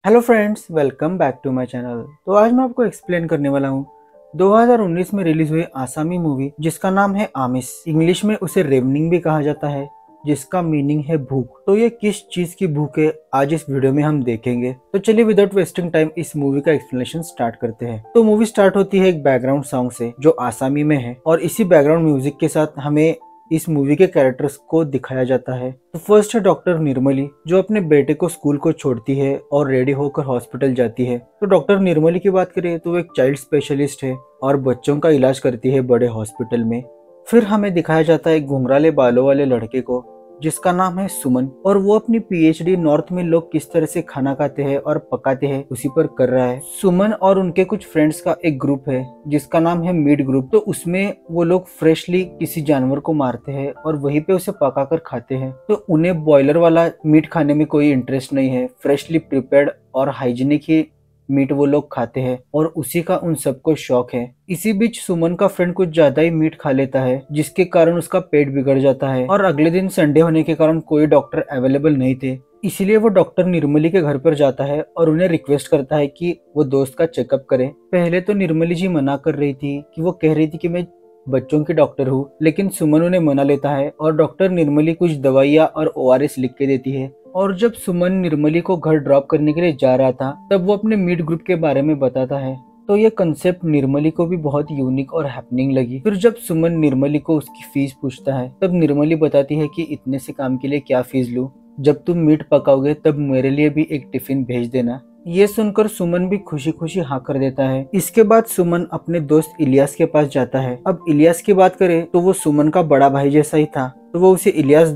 Hello friends, welcome back to my channel. तो आज मैं आपको एक्सप्लेन करने वाला हूँ 2019 में रिलीज हुई आसामी मूवी जिसका नाम है आमिस। इंग्लिश में उसे रेवनिंग भी कहा जाता है, जिसका मीनिंग है भूख। तो ये किस चीज की भूख है, आज इस वीडियो में हम देखेंगे। तो चलिए विदाउट वेस्टिंग टाइम इस मूवी का एक्सप्लेनेशन स्टार्ट करते हैं। तो मूवी स्टार्ट होती है एक बैकग्राउंड सॉन्ग से जो आसामी में है, और इसी बैकग्राउंड म्यूजिक के साथ हमें इस मूवी के कैरेक्टर्स को दिखाया जाता है। तो फर्स्ट है डॉक्टर निर्मली, जो अपने बेटे को स्कूल को छोड़ती है और रेडी होकर हॉस्पिटल जाती है। तो डॉक्टर निर्मली की बात करें तो वो एक चाइल्ड स्पेशलिस्ट है और बच्चों का इलाज करती है बड़े हॉस्पिटल में। फिर हमें दिखाया जाता है एक घुंघराले बालों वाले लड़के को जिसका नाम है सुमन, और वो अपनी पीएचडी नॉर्थ में लोग किस तरह से खाना खाते हैं और पकाते हैं उसी पर कर रहा है। सुमन और उनके कुछ फ्रेंड्स का एक ग्रुप है जिसका नाम है मीट ग्रुप। तो उसमें वो लोग फ्रेशली किसी जानवर को मारते हैं और वहीं पे उसे पकाकर खाते हैं। तो उन्हें बॉयलर वाला मीट खाने में कोई इंटरेस्ट नहीं है, फ्रेशली प्रिपेयर्ड और हाइजीनिक ही मीट वो लोग खाते हैं और उसी का उन सबको शौक है। इसी बीच सुमन का फ्रेंड कुछ ज्यादा ही मीट खा लेता है जिसके कारण उसका पेट बिगड़ जाता है, और अगले दिन संडे होने के कारण कोई डॉक्टर अवेलेबल नहीं थे। इसलिए वो डॉक्टर निर्मली के घर पर जाता है और उन्हें रिक्वेस्ट करता है कि वो दोस्त का चेकअप करें। पहले तो निर्मली जी मना कर रही थी कि वो कह रही थी कि मैं बच्चों की डॉक्टर हूँ, लेकिन सुमन उन्हें मना लेता है और डॉक्टर निर्मली कुछ दवाइयाँ और ओआरएस लिख के देती है। और जब सुमन निर्मली को घर ड्रॉप करने के लिए जा रहा था तब वो अपने मीट ग्रुप के बारे में बताता है। तो ये कंसेप्ट निर्मली को भी बहुत यूनिक और हैपनिंग लगी। फिर जब सुमन निर्मली को उसकी फीस पूछता है तब निर्मली बताती है कि इतने से काम के लिए क्या फीस लूं, जब तुम मीट पकाओगे तब मेरे लिए भी एक टिफिन भेज देना। ये सुनकर सुमन भी खुशी खुशी हाँ कर देता है। इसके बाद सुमन अपने दोस्त इलियास के पास जाता है। अब इलियास की बात करें तो वो सुमन का बड़ा भाई जैसा ही था, तो वो उसे इलियास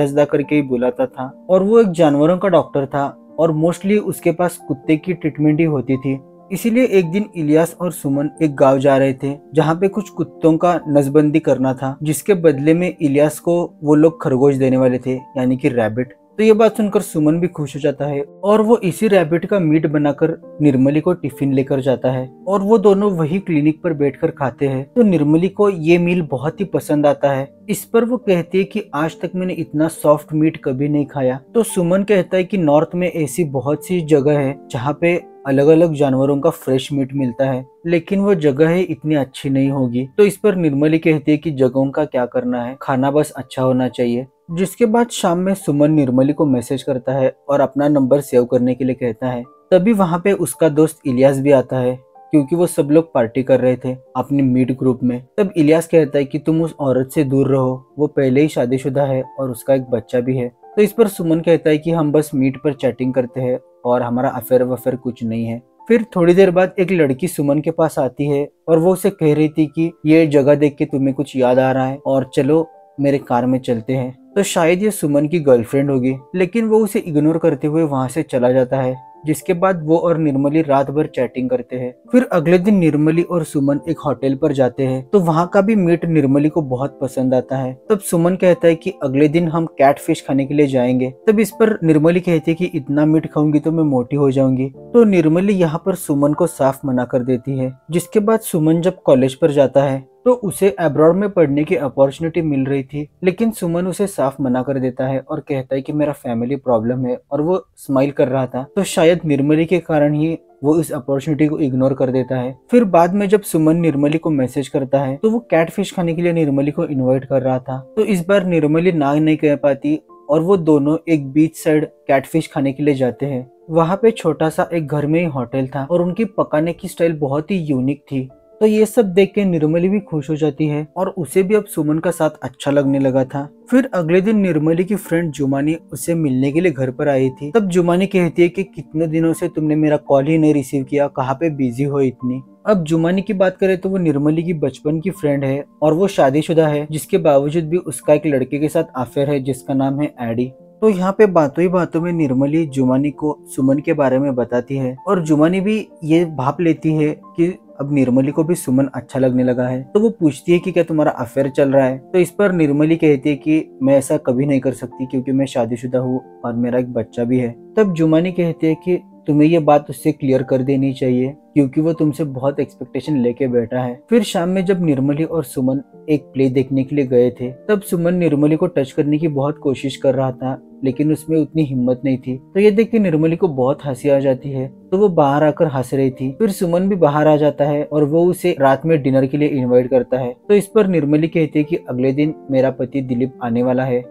दा करके ही बुलाता था, और वो एक जानवरों का डॉक्टर था और मोस्टली उसके पास कुत्ते की ट्रीटमेंट ही होती थी। इसीलिए एक दिन इलियास और सुमन एक गांव जा रहे थे जहाँ पे कुछ कुत्तों का नसबंदी करना था, जिसके बदले में इलियास को वो लोग खरगोश देने वाले थे, यानी कि रैबिट। तो ये बात सुनकर सुमन भी खुश हो जाता है और वो इसी रैबिट का मीट बनाकर निर्मली को टिफिन लेकर जाता है, और वो दोनों वही क्लिनिक पर बैठकर खाते हैं। तो निर्मली को ये मील बहुत ही पसंद आता है। इस पर वो कहती है कि आज तक मैंने इतना सॉफ्ट मीट कभी नहीं खाया। तो सुमन कहता है कि नॉर्थ में ऐसी बहुत सी जगह है जहाँ पे अलग अलग जानवरों का फ्रेश मीट मिलता है, लेकिन वो जगह है इतनी अच्छी नहीं होगी। तो इस पर निर्मली कहती है कि जगहों का क्या करना है, खाना बस अच्छा होना चाहिए। जिसके बाद शाम में सुमन निर्मली को मैसेज करता है और अपना नंबर सेव करने के लिए कहता है। तभी वहाँ पे उसका दोस्त इलियास भी आता है, क्योंकि वो सब लोग पार्टी कर रहे थे अपनी मीट ग्रुप में। तब इलियास कहता है कि तुम उस औरत से दूर रहो, वो पहले ही शादीशुदा है और उसका एक बच्चा भी है। तो इस पर सुमन कहता है कि हम बस मीट पर चैटिंग करते हैं और हमारा अफेयर वफेयर कुछ नहीं है। फिर थोड़ी देर बाद एक लड़की सुमन के पास आती है और वो उसे कह रही थी कि ये जगह देख के तुम्हें कुछ याद आ रहा है और चलो मेरे कार में चलते हैं। तो शायद ये सुमन की गर्लफ्रेंड होगी, लेकिन वो उसे इग्नोर करते हुए वहां से चला जाता है। जिसके बाद वो और निर्मली रात भर चैटिंग करते हैं। फिर अगले दिन निर्मली और सुमन एक होटल पर जाते हैं, तो वहाँ का भी मीट निर्मली को बहुत पसंद आता है। तब सुमन कहता है कि अगले दिन हम कैट फिश खाने के लिए जाएंगे। तब इस पर निर्मली कहती है कि इतना मीट खाऊंगी तो मैं मोटी हो जाऊंगी। तो निर्मली यहाँ पर सुमन को साफ मना कर देती है। जिसके बाद सुमन जब कॉलेज पर जाता है तो उसे अब्रॉड में पढ़ने की अपॉर्चुनिटी मिल रही थी, लेकिन सुमन उसे साफ मना कर देता है और कहता है कि मेरा फैमिली प्रॉब्लम है, और वो स्माइल कर रहा था। तो शायद निर्मली के कारण ही वो इस अपॉर्चुनिटी को इग्नोर कर देता है। फिर बाद में जब सुमन निर्मली को मैसेज करता है तो वो कैट फिश खाने के लिए निर्मली को इन्वाइट कर रहा था। तो इस बार निर्मली ना नहीं कह पाती और वो दोनों एक बीच साइड कैटफिश खाने के लिए जाते हैं। वहाँ पे छोटा सा एक घर में ही होटल था और उनकी पकाने की स्टाइल बहुत ही यूनिक थी। तो ये सब देख के निर्मली भी खुश हो जाती है और उसे भी अब सुमन का साथ अच्छा लगने लगा था। फिर अगले दिन निर्मली की फ्रेंड जुमानी उसे मिलने के लिए घर पर आई थी। तब जुमानी कहती है कि कितने दिनों से तुमने मेरा कॉल ही नहीं रिसीव किया, कहाँ पे बिजी हो इतनी। अब जुमानी की बात करें तो वो निर्मली की बचपन की फ्रेंड है और वो शादीशुदा है, जिसके बावजूद भी उसका एक लड़के के साथ अफेयर है जिसका नाम है एडी। तो यहाँ पे बातों ही बातों में निर्मली जुमानी को सुमन के बारे में बताती है और जुमानी भी ये भाप लेती है कि अब निर्मली को भी सुमन अच्छा लगने लगा है। तो वो पूछती है कि क्या तुम्हारा अफेयर चल रहा है। तो इस पर निर्मली कहती है कि मैं ऐसा कभी नहीं कर सकती क्योंकि मैं शादीशुदा हूँ और मेरा एक बच्चा भी है। तब जुमानी कहती है कि तुम्हें ये बात उससे क्लियर कर देनी चाहिए क्योंकि वो तुमसे बहुत एक्सपेक्टेशन लेके बैठा है। फिर शाम में जब निर्मली और सुमन एक प्ले देखने के लिए गए थे, तब सुमन निर्मली को टच करने की बहुत कोशिश कर रहा था, लेकिन उसमें उतनी हिम्मत नहीं थी। तो ये देख के निर्मली को बहुत हंसी आ जाती है, तो वो बाहर आकर हंस रही थी। फिर सुमन भी बाहर आ जाता है और वो उसे रात में डिनर के लिए इनवाइट करता है। तो इस पर निर्मली कहती है कि अगले दिन मेरा पति दिलीप आने वाला है,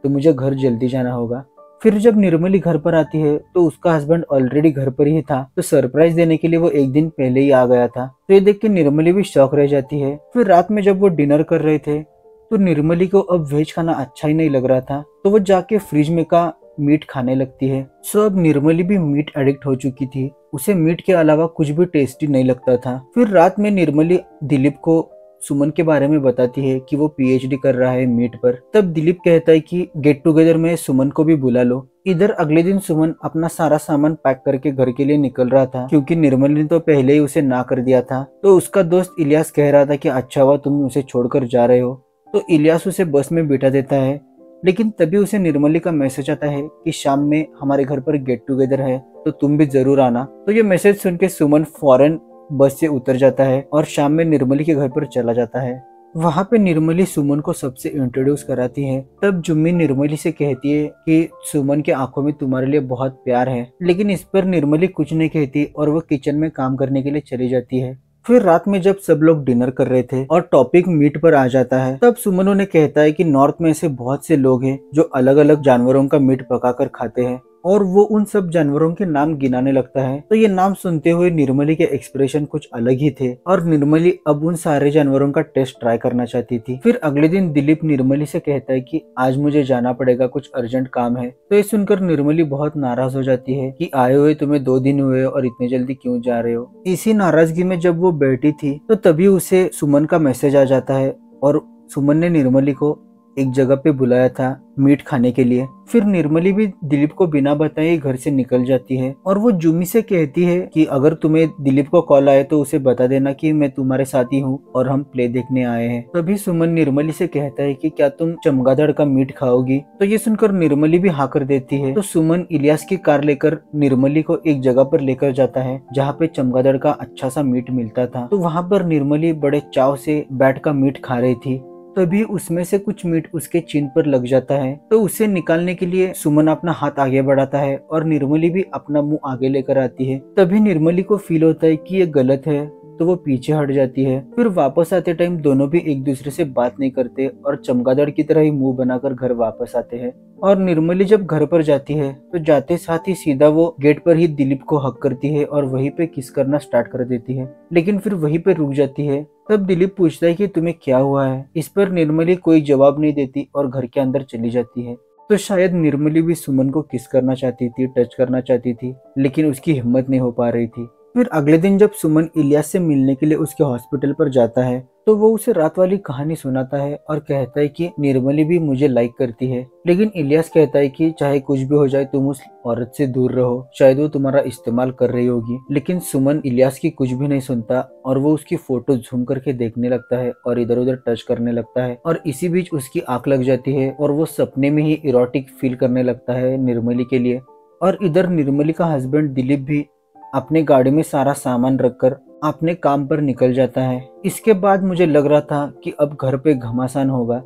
तो मुझे घर जल्दी जाना होगा। फिर जब निर्मली घर पर आती है तो उसका हस्बैंड ऑलरेडी घर पर ही था, तो सरप्राइज देने के लिए वो एक दिन पहले ही आ गया था। तो ये देख के निर्मली भी शॉक रह जाती है। फिर रात में जब वो डिनर कर रहे थे तो निर्मली को अब वेज खाना अच्छा ही नहीं लग रहा था, तो वो जाके फ्रिज में का मीट खाने लगती है। सो अब निर्मली भी मीट एडिक्ट हो चुकी थी, उसे मीट के अलावा कुछ भी टेस्टी नहीं लगता था। फिर रात में निर्मली दिलीप को सुमन के बारे में बताती है कि वो पीएचडी कर रहा है मीट पर। तब दिलीप कहता है कि गेट टुगेदर में सुमन को भी बुला लो। इधर अगले दिन सुमन अपना सारा सामान पैक करके घर के लिए निकल रहा था, क्योंकि निर्मली ने तो पहले ही उसे ना कर दिया था। तो उसका दोस्त इलियास कह रहा था कि अच्छा हुआ तुम उसे छोड़कर जा रहे हो। तो इलियास उसे बस में बिठा देता है, लेकिन तभी उसे निर्मली का मैसेज आता है कि शाम में हमारे घर पर गेट टुगेदर है, तो तुम भी जरूर आना। तो ये मैसेज सुन के सुमन फौरन बस से उतर जाता है और शाम में निर्मली के घर पर चला जाता है। वहाँ पे निर्मली सुमन को सबसे इंट्रोड्यूस कराती है। तब जुम्मी निर्मली से कहती है कि सुमन के आंखों में तुम्हारे लिए बहुत प्यार है, लेकिन इस पर निर्मली कुछ नहीं कहती और वो किचन में काम करने के लिए चली जाती है। फिर रात में जब सब लोग डिनर कर रहे थे और टॉपिक मीट पर आ जाता है, तब सुमन उन्हें कहता है कि नॉर्थ में ऐसे बहुत से लोग हैं जो अलग अलग जानवरों का मीट पकाकर खाते हैं, और वो उन सब जानवरों के नाम गिनाने लगता है। तो ये नाम सुनते हुए निर्मली के एक्सप्रेशन कुछ अलग ही थे और निर्मली अब उन सारे जानवरों का टेस्ट ट्राई करना चाहती थी। फिर अगले दिन दिलीप निर्मली से कहता है कि आज मुझे जाना पड़ेगा, कुछ अर्जेंट काम है। तो ये सुनकर निर्मली बहुत नाराज हो जाती है कि आए हुए तुम्हें 2 दिन हुए और इतने जल्दी क्यों जा रहे हो। इसी नाराजगी में जब वो बैठी थी तो तभी उसे सुमन का मैसेज आ जाता है और सुमन ने निर्मली को एक जगह पे बुलाया था मीट खाने के लिए। फिर निर्मली भी दिलीप को बिना बताए घर से निकल जाती है और वो जुमी से कहती है कि अगर तुम्हें दिलीप को कॉल आए तो उसे बता देना कि मैं तुम्हारे साथ ही हूँ और हम प्ले देखने आए हैं। तभी सुमन निर्मली से कहता है कि क्या तुम चमगादड़ का मीट खाओगी। तो ये सुनकर निर्मली भी हाँ कर देती है। तो सुमन इलियास की कार लेकर निर्मली को एक जगह पर लेकर जाता है जहाँ पे चमगादड़ का अच्छा सा मीट मिलता था। तो वहाँ पर निर्मली बड़े चाव से बैठ का मीट खा रही थी। तभी उसमें से कुछ मीट उसके चिन पर लग जाता है। तो उसे निकालने के लिए सुमन अपना हाथ आगे बढ़ाता है और निर्मली भी अपना मुंह आगे लेकर आती है। तभी निर्मली को फील होता है कि ये गलत है, तो वो पीछे हट जाती है। फिर वापस आते टाइम दोनों भी एक दूसरे से बात नहीं करते और चमगादड़ की तरह ही मुंह बनाकर घर वापस आते हैं। और निर्मली जब घर पर जाती है तो जाते साथ ही सीधा वो गेट पर ही दिलीप को हक करती है और वहीं पे किस करना स्टार्ट कर देती है, लेकिन फिर वहीं पे रुक जाती है। तब दिलीप पूछता है कि तुम्हें क्या हुआ है। इस पर निर्मली कोई जवाब नहीं देती और घर के अंदर चली जाती है। तो शायद निर्मली भी सुमन को किस करना चाहती थी, टच करना चाहती थी, लेकिन उसकी हिम्मत नहीं हो पा रही थी। फिर अगले दिन जब सुमन इलियास से मिलने के लिए उसके हॉस्पिटल पर जाता है तो वो उसे रात वाली कहानी सुनाता है और कहता है कि निर्मली भी मुझे लाइक करती है, लेकिन इलियास कहता है कि चाहे कुछ भी हो जाए तुम उस औरत से दूर रहो, शायद वो तुम्हारा इस्तेमाल कर रही होगी। लेकिन सुमन इलियास की कुछ भी नहीं सुनता और वो उसकी फोटो झूम करके देखने लगता है और इधर उधर टच करने लगता है। और इसी बीच उसकी आंख लग जाती है और वो सपने में ही इरोटिक फील करने लगता है निर्मली के लिए। और इधर निर्मली का हस्बैंड दिलीप भी अपने गाड़ी में सारा सामान रखकर अपने काम पर निकल जाता है। इसके बाद मुझे लग रहा था कि अब घर पे घमासान होगा,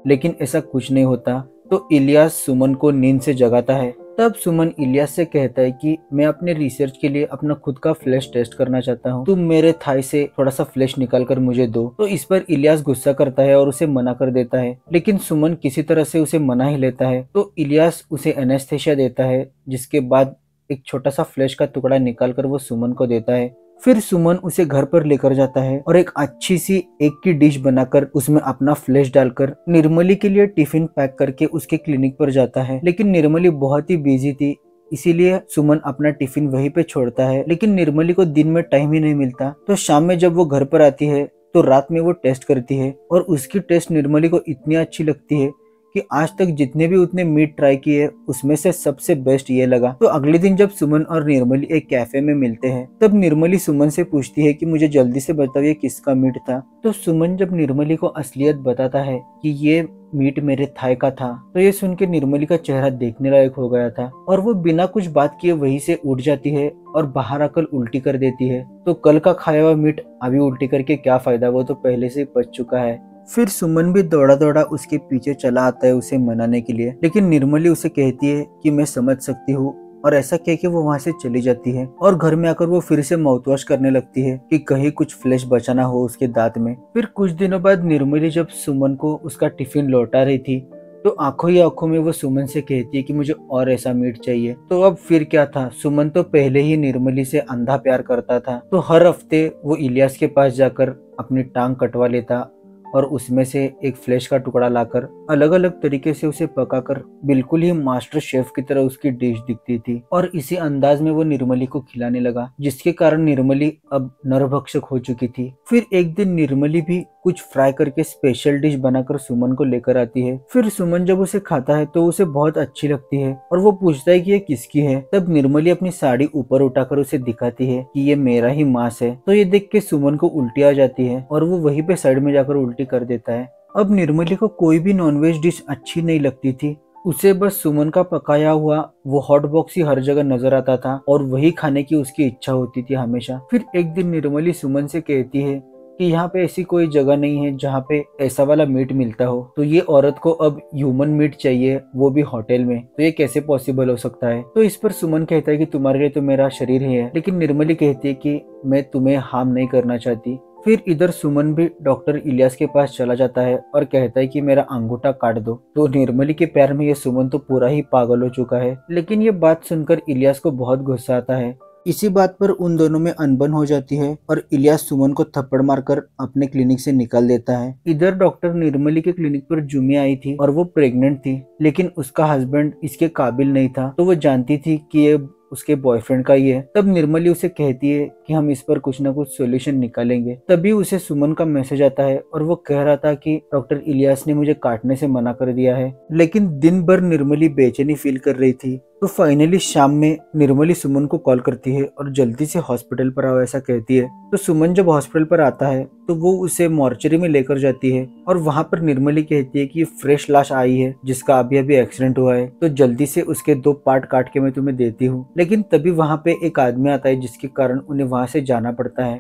लेकिन ऐसा कुछ नहीं होता। तो इलियास सुमन को नींद से जगाता है। तब सुमन इलियास से कहता है कि मैं अपने रिसर्च के लिए अपना खुद का फ्लैश टेस्ट करना चाहता हूँ, तुम मेरे थाई से थोड़ा सा फ्लैश निकाल कर मुझे दो। तो इस पर इलियास गुस्सा करता है और उसे मना कर देता है, लेकिन सुमन किसी तरह से उसे मना ही लेता है। तो इलियास उसे एनेस्थेशिया देता है, जिसके बाद एक छोटा सा फ्लैश का टुकड़ा निकालकर वो सुमन को देता है। फिर सुमन उसे घर पर लेकर जाता है और एक अच्छी सी एग की डिश बनाकर उसमें अपना फ्लैश डालकर निर्मली के लिए टिफिन पैक करके उसके क्लिनिक पर जाता है। लेकिन निर्मली बहुत ही बिजी थी, इसीलिए सुमन अपना टिफिन वहीं पे छोड़ता है। लेकिन निर्मली को दिन में टाइम ही नहीं मिलता। तो शाम में जब वो घर पर आती है तो रात में वो टेस्ट करती है और उसकी टेस्ट निर्मली को इतनी अच्छी लगती है कि आज तक जितने भी उतने मीट ट्राई किए उसमें से सबसे बेस्ट ये लगा। तो अगले दिन जब सुमन और निर्मली एक कैफे में मिलते हैं तब निर्मली सुमन से पूछती है कि मुझे जल्दी से बताओ ये किसका मीट था। तो सुमन जब निर्मली को असलियत बताता है कि ये मीट मेरे थाई का था तो ये सुन के निर्मली का चेहरा देखने लायक हो गया था और वो बिना कुछ बात किए वहीं से उठ जाती है और बाहर आकर उल्टी कर देती है। तो कल का खाया हुआ मीट अभी उल्टी करके क्या फायदा, वो तो पहले से ही बच चुका है। फिर सुमन भी दौड़ा दौड़ा उसके पीछे चला आता है उसे मनाने के लिए, लेकिन निर्मली उसे कहती है कि मैं समझ सकती हूँ और ऐसा कह के वो वहाँ से चली जाती है। और घर में आकर वो फिर से माउथ वॉश करने लगती है कि कहीं कुछ फ्लेश बचा ना हो उसके दांत में। फिर कुछ दिनों बाद निर्मली जब सुमन को उसका टिफिन लौटा रही थी तो आंखों ही आंखों में वो सुमन से कहती है कि मुझे और ऐसा मीट चाहिए। तो अब फिर क्या था, सुमन तो पहले ही निर्मली से अंधा प्यार करता था तो हर हफ्ते वो इलियास के पास जाकर अपनी टांग कटवा लेता और उसमें से एक फ्लेश का टुकड़ा लाकर अलग अलग तरीके से उसे पकाकर बिल्कुल ही मास्टर शेफ की तरह उसकी डिश दिखती थी और इसी अंदाज में वो निर्मली को खिलाने लगा, जिसके कारण निर्मली अब नरभक्षक हो चुकी थी। फिर एक दिन निर्मली भी कुछ फ्राई करके स्पेशल डिश बनाकर सुमन को लेकर आती है। फिर सुमन जब उसे खाता है तो उसे बहुत अच्छी लगती है और वो पूछता है कि ये किसकी है। तब निर्मली अपनी साड़ी ऊपर उठाकर उसे दिखाती है कि ये मेरा ही मांस है। तो ये देख के सुमन को उल्टी आ जाती है और वो वहीं पे साइड में जाकर उल्टी कर देता है। अब निर्मली को कोई भी नॉनवेज डिश अच्छी नहीं लगती थी, उसे बस सुमन का पकाया हुआ वो हॉट बॉक्स ही हर जगह नजर आता था और वही खाने की उसकी इच्छा होती थी हमेशा। फिर एक दिन निर्मली सुमन से कहती है कि यहाँ पे ऐसी कोई जगह नहीं है जहाँ पे ऐसा वाला मीट मिलता हो, तो ये औरत को अब ह्यूमन मीट चाहिए, वो भी होटल में, तो ये कैसे पॉसिबल हो सकता है। तो इस पर सुमन कहता है कि तुम्हारे लिए तो मेरा शरीर ही है, लेकिन निर्मली कहती है कि मैं तुम्हें हार्म नहीं करना चाहती। फिर इधर सुमन भी डॉक्टर इलियास के पास चला जाता है और कहता है कि मेरा अंगूठा काट दो। तो निर्मली के प्यार में ये सुमन तो पूरा ही पागल हो चुका है, लेकिन ये बात सुनकर इलियास को बहुत गुस्सा आता है। इसी बात पर उन दोनों में अनबन हो जाती है और इलियास सुमन को थप्पड़ मारकर अपने क्लिनिक से निकाल देता है। इधर डॉक्टर निर्मली के क्लिनिक पर जुमी आई थी और वो प्रेग्नेंट थी, लेकिन उसका हस्बैंड इसके काबिल नहीं था, तो वो जानती थी कि ये उसके बॉयफ्रेंड का ही है। तब निर्मली उसे कहती है कि हम इस पर कुछ ना कुछ सॉल्यूशन निकालेंगे। तभी उसे सुमन का मैसेज आता है और वो कह रहा था कि डॉक्टर इलियास ने मुझे काटने से मना कर दिया है। लेकिन दिन भर निर्मली बेचैनी फील कर रही थी, तो फाइनली शाम में निर्मली सुमन को कॉल करती है और जल्दी से हॉस्पिटल पर आओ ऐसा कहती है। तो सुमन जब हॉस्पिटल पर आता है तो वो उसे मॉर्चरी में लेकर जाती है और वहाँ पर निर्मली कहती है कि फ्रेश लाश आई है जिसका अभी अभी एक्सीडेंट हुआ है, तो जल्दी से उसके 2 पार्ट काट के मैं तुम्हें देती हूँ। लेकिन तभी वहाँ पे एक आदमी आता है जिसके कारण उन्हें वहाँ से जाना पड़ता है।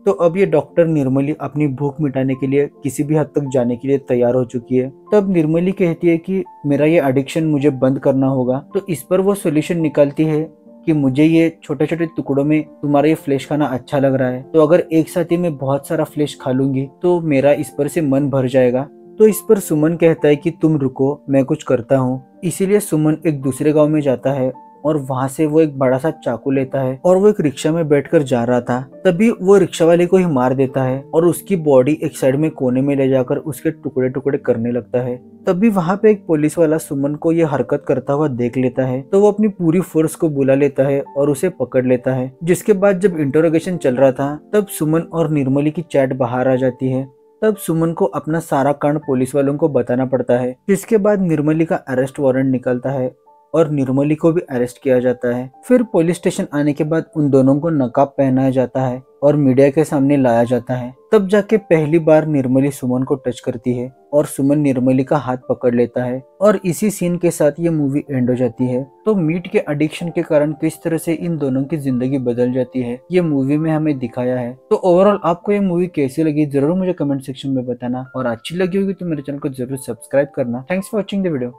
तो अब ये डॉक्टर निर्मली अपनी भूख मिटाने के लिए किसी भी हद तक जाने के लिए तैयार हो चुकी है। तब निर्मली कहती है कि मेरा ये एडिक्शन मुझे बंद करना होगा। तो इस पर वो सॉल्यूशन निकालती है कि मुझे ये छोटे छोटे टुकड़ों में तुम्हारा ये फ्लेश खाना अच्छा लग रहा है, तो अगर एक साथ ही मैं बहुत सारा फ्लेश खा लूंगी तो मेरा इस पर से मन भर जाएगा। तो इस पर सुमन कहता है कि तुम रुको, मैं कुछ करता हूँ। इसीलिए सुमन एक दूसरे गांव में जाता है और वहां से वो एक बड़ा सा चाकू लेता है और वो एक रिक्शा में बैठकर जा रहा था। तभी वो रिक्शा वाले को ही मार देता है और उसकी बॉडी एक साइड में कोने में ले जाकर उसके टुकड़े टुकड़े करने लगता है। तभी वहां पे एक पुलिस वाला सुमन को ये हरकत करता हुआ देख लेता है, तो वो अपनी पूरी फोर्स को बुला लेता है और उसे पकड़ लेता है। जिसके बाद जब इंटरोगेशन चल रहा था तब सुमन और निर्मली की चैट बाहर आ जाती है। तब सुमन को अपना सारा कांड पुलिस वालों को बताना पड़ता है, जिसके बाद निर्मली का अरेस्ट वारंट निकलता है और निर्मली को भी अरेस्ट किया जाता है। फिर पुलिस स्टेशन आने के बाद उन दोनों को नकाब पहनाया जाता है और मीडिया के सामने लाया जाता है। तब जाके पहली बार निर्मली सुमन को टच करती है और सुमन निर्मली का हाथ पकड़ लेता है और इसी सीन के साथ ये मूवी एंड हो जाती है। तो मीट के एडिक्शन के कारण किस तरह से इन दोनों की जिंदगी बदल जाती है ये मूवी में हमें दिखाया है। तो ओवरऑल आपको ये मूवी कैसी लगी जरूर मुझे कमेंट सेक्शन में बताना और अच्छी लगी होगी तो मेरे चैनल को जरूर सब्सक्राइब करना। Thanks for watching the video.